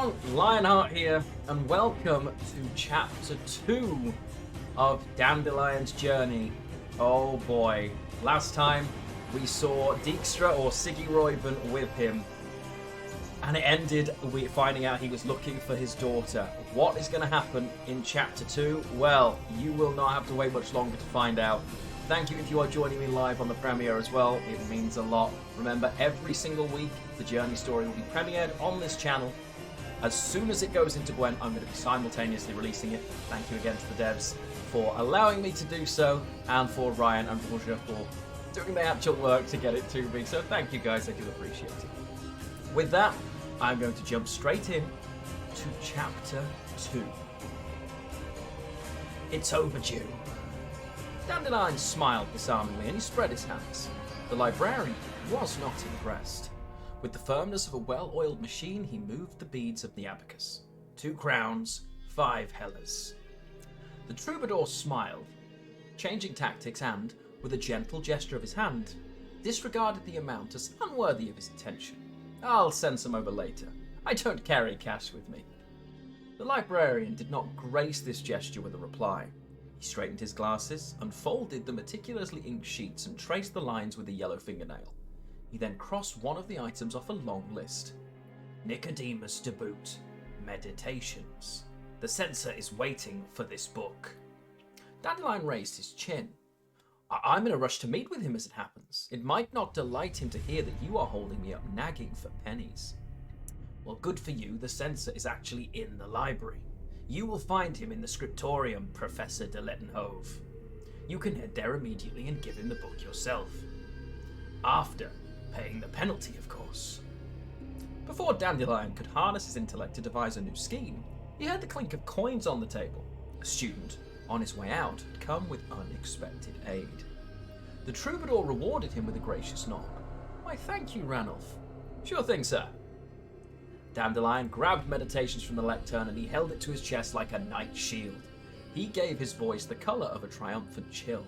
everyone, Lionheart here, and welcome to Chapter 2 of Dandelion's journey. Oh boy, last time we saw Dijkstra or Siggy Royven with him, and it ended with finding out he was looking for his daughter. What is going to happen in Chapter 2? Well, you will not have to wait much longer to find out. Thank you if you are joining me live on the premiere as well, it means a lot. Remember, every single week the journey story will be premiered on this channel. As soon as it goes into Gwent, I'm going to be simultaneously releasing it. Thank you again to the devs for allowing me to do so, and for Ryan and Roger for doing the actual work to get it to me. So thank you guys, I do appreciate it. With that, I'm going to jump straight in to Chapter 2. It's overdue. Dandelion smiled disarmingly and he spread his hands. The librarian was not impressed. With the firmness of a well-oiled machine, he moved the beads of the abacus. 2 crowns, 5 hellers. The troubadour smiled, changing tactics and, with a gentle gesture of his hand, disregarded the amount as unworthy of his attention. I'll send some over later. I don't carry cash with me. The librarian did not grace this gesture with a reply. He straightened his glasses, unfolded the meticulously inked sheets and traced the lines with a yellow fingernail. He then crossed one of the items off a long list. Nicodemus to boot. Meditations. The censor is waiting for this book. Dandelion raised his chin. I'm in a rush to meet with him as it happens. It might not delight him to hear that you are holding me up nagging for pennies. Well, good for you, the censor is actually in the library. You will find him in the scriptorium, Professor de Lettenhove. You can head there immediately and give him the book yourself. After paying the penalty, of course. Before Dandelion could harness his intellect to devise a new scheme, he heard the clink of coins on the table. A student, on his way out, had come with unexpected aid. The troubadour rewarded him with a gracious nod. Why, thank you, Ranulph. Sure thing, sir. Dandelion grabbed Meditations from the lectern and he held it to his chest like a knight's shield. He gave his voice the colour of a triumphant chill.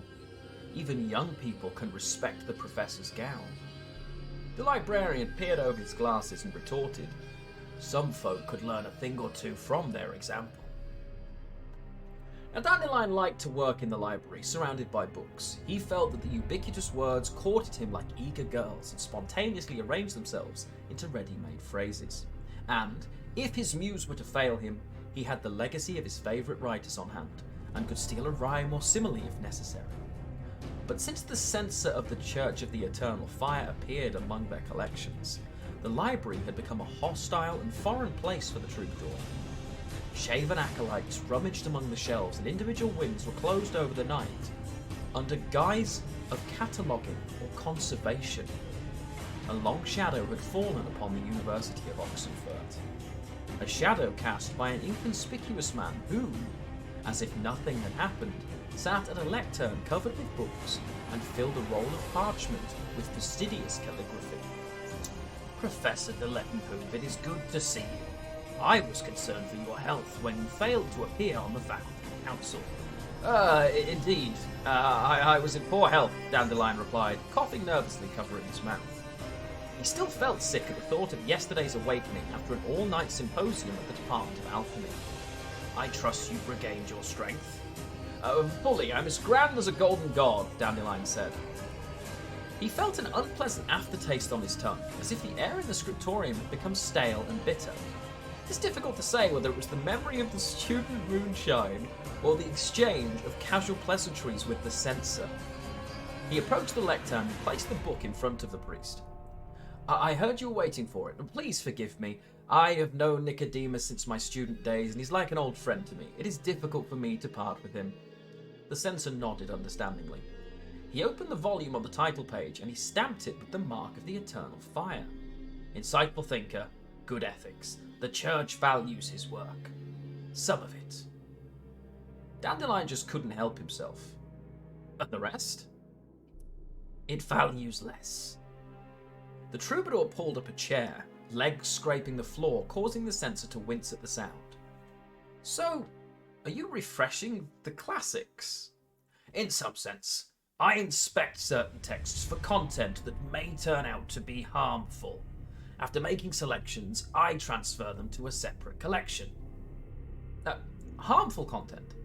Even young people can respect the professor's gown. The librarian peered over his glasses and retorted, some folk could learn a thing or two from their example. Now, Dandelion liked to work in the library, surrounded by books. He felt that the ubiquitous words courted him like eager girls and spontaneously arranged themselves into ready-made phrases. And, if his muse were to fail him, he had the legacy of his favourite writers on hand, and could steal a rhyme or simile if necessary. But since the censor of the Church of the Eternal Fire appeared among their collections, the library had become a hostile and foreign place for the troubadour. Shaven acolytes rummaged among the shelves and individual wings were closed over the night, under guise of cataloguing or conservation. A long shadow had fallen upon the University of Oxenfurt. A shadow cast by an inconspicuous man who, as if nothing had happened, sat at a lectern covered with books and filled a roll of parchment with fastidious calligraphy. Professor de Lettenhove, it is good to see you. I was concerned for your health when you failed to appear on the faculty council. Indeed. I was in poor health, Dandelion replied, coughing nervously, covering his mouth. He still felt sick at the thought of yesterday's awakening after an all-night symposium at the Department of Alchemy. I trust you've regained your strength. Fully, I'm as grand as a golden god, Dandelion said. He felt an unpleasant aftertaste on his tongue, as if the air in the scriptorium had become stale and bitter. It's difficult to say whether it was the memory of the student moonshine or the exchange of casual pleasantries with the censor. He approached the lectern and placed the book in front of the priest. I heard you were waiting for it, and please forgive me. I have known Nicodemus since my student days, and he's like an old friend to me. It is difficult for me to part with him. The censor nodded understandingly. He opened the volume on the title page, and he stamped it with the mark of the Eternal Fire. Insightful thinker, good ethics. The Church values his work. Some of it. Dandelion just couldn't help himself. And the rest? It values less. The troubadour pulled up a chair, legs scraping the floor, causing the censor to wince at the sound. So, are you refreshing the classics? In some sense. I inspect certain texts for content that may turn out to be harmful. After making selections, I transfer them to a separate collection. Harmful content.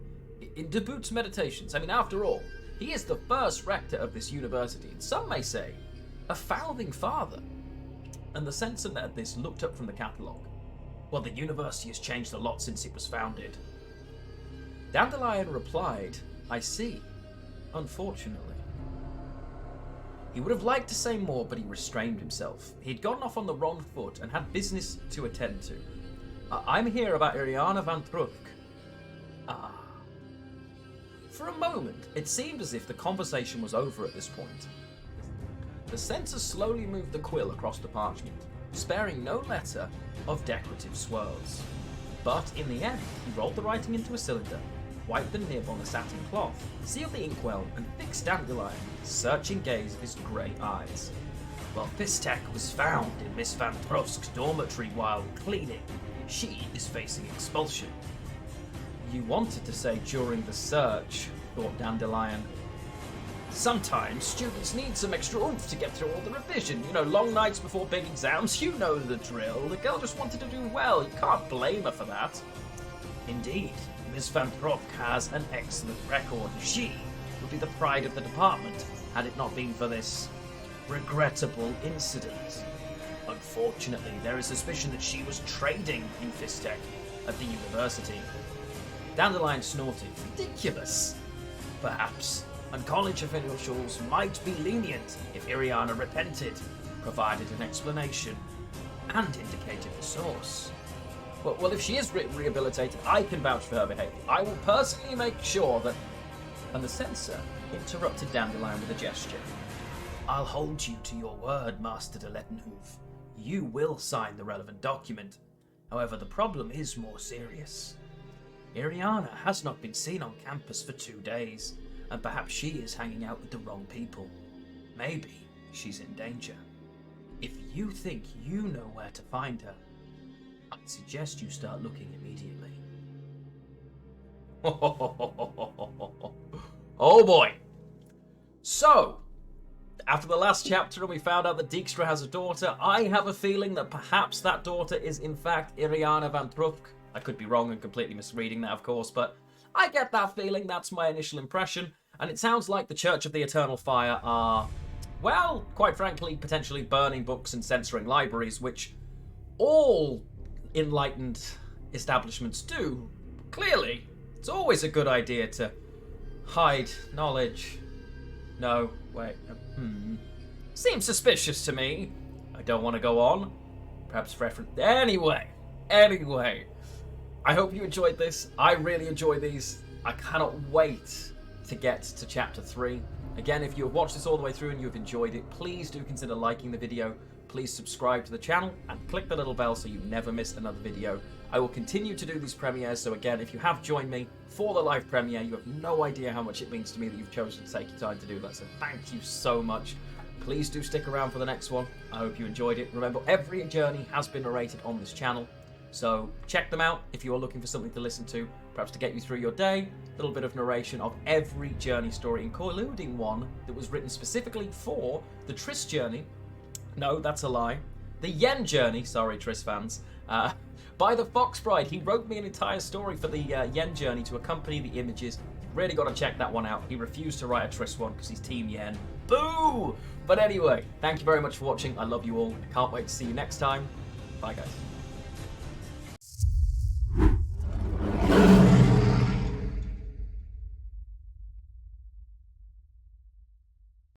In Debut's meditations, I mean, after all, he is the first rector of this university, and some may say, a founding father. And the censor at this looked up from the catalogue. Well, the university has changed a lot since it was founded. Dandelion replied, I see, unfortunately. He would have liked to say more, but he restrained himself. He'd gone off on the wrong foot and had business to attend to. I'm here about Iriana van Trufk. Ah. For a moment, it seemed as if the conversation was over at this point. The censor slowly moved the quill across the parchment, sparing no letter of decorative swirls. But in the end, he rolled the writing into a cylinder, wiped the nib on a satin cloth, sealed the inkwell, and fixed Dandelion with the searching gaze of his grey eyes. Well, Fistek was found in Miss Van Trufsk's dormitory while cleaning. She is facing expulsion. You wanted to say during the search, thought Dandelion. Sometimes students need some extra oomph to get through all the revision. You know, long nights before big exams, you know the drill. The girl just wanted to do well. You can't blame her for that. Indeed, Miss Van Trufk has an excellent record. She would be the pride of the department had it not been for this regrettable incident. Unfortunately, there is suspicion that she was trading in Fistek at the university. Dandelion snorted. Ridiculous. Perhaps. And college officials might be lenient if Iriana repented, provided an explanation, and indicated the source. Well, if she is rehabilitated, I can vouch for her behaviour. I will personally make sure that... And the censor interrupted Dandelion with a gesture. I'll hold you to your word, Master de Lettenhoof. You will sign the relevant document. However, the problem is more serious. Iriana has not been seen on campus for 2 days, and perhaps she is hanging out with the wrong people. Maybe she's in danger. If you think you know where to find her, I'd suggest you start looking immediately. Oh boy! So, after the last chapter and we found out that Dijkstra has a daughter, I have a feeling that perhaps that daughter is in fact Iriana van Trufk. I could be wrong and completely misreading that, of course, but I get that feeling. That's my initial impression. And it sounds like the Church of the Eternal Fire are, well, quite frankly, potentially burning books and censoring libraries, which all enlightened establishments do. Clearly, it's always a good idea to hide knowledge. No, wait. Seems suspicious to me. I don't want to go on. Perhaps reference... Anyway. I hope you enjoyed this. I really enjoy these. I cannot wait to get to chapter 3. Again, if you have watched this all the way through and you have enjoyed it, please do consider liking the video. Please subscribe to the channel and click the little bell so you never miss another video. I will continue to do these premieres, so again, if you have joined me for the live premiere, you have no idea how much it means to me that you've chosen to take your time to do that, so thank you so much. Please do stick around for the next one. I hope you enjoyed it. Remember, every journey has been narrated on this channel, so check them out if you are looking for something to listen to, perhaps to get you through your day. A little bit of narration of every journey story, including one that was written specifically for the Triss journey. No, that's a lie. The Yen journey, sorry Triss fans, by the Fox Bride. He wrote me an entire story for the Yen journey to accompany the images. You've really got to check that one out. He refused to write a Triss one because he's Team Yen. Boo! But anyway, thank you very much for watching. I love you all. I can't wait to see you next time. Bye, guys.